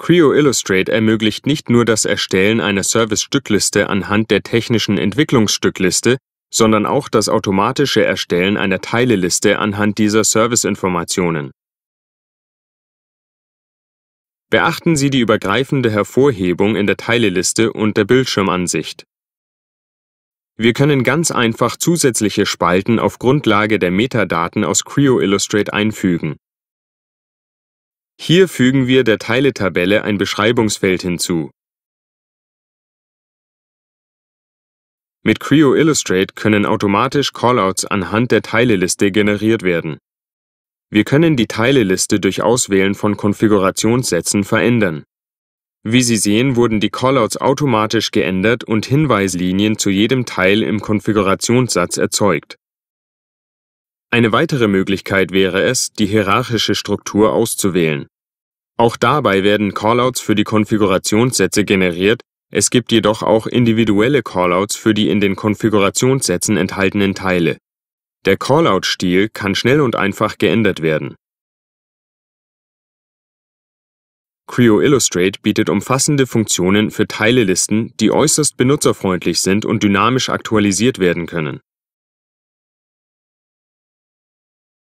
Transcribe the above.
Creo Illustrate ermöglicht nicht nur das Erstellen einer Service-Stückliste anhand der technischen Entwicklungsstückliste, sondern auch das automatische Erstellen einer Teileliste anhand dieser Serviceinformationen. Beachten Sie die übergreifende Hervorhebung in der Teileliste und der Bildschirmansicht. Wir können ganz einfach zusätzliche Spalten auf Grundlage der Metadaten aus Creo Illustrate einfügen. Hier fügen wir der Teiletabelle ein Beschreibungsfeld hinzu. Mit Creo Illustrate können automatisch Callouts anhand der Teileliste generiert werden. Wir können die Teileliste durch Auswählen von Konfigurationssätzen verändern. Wie Sie sehen, wurden die Callouts automatisch geändert und Hinweislinien zu jedem Teil im Konfigurationssatz erzeugt. Eine weitere Möglichkeit wäre es, die hierarchische Struktur auszuwählen. Auch dabei werden Callouts für die Konfigurationssätze generiert, es gibt jedoch auch individuelle Callouts für die in den Konfigurationssätzen enthaltenen Teile. Der Callout-Stil kann schnell und einfach geändert werden. Creo Illustrate bietet umfassende Funktionen für Teilelisten, die äußerst benutzerfreundlich sind und dynamisch aktualisiert werden können.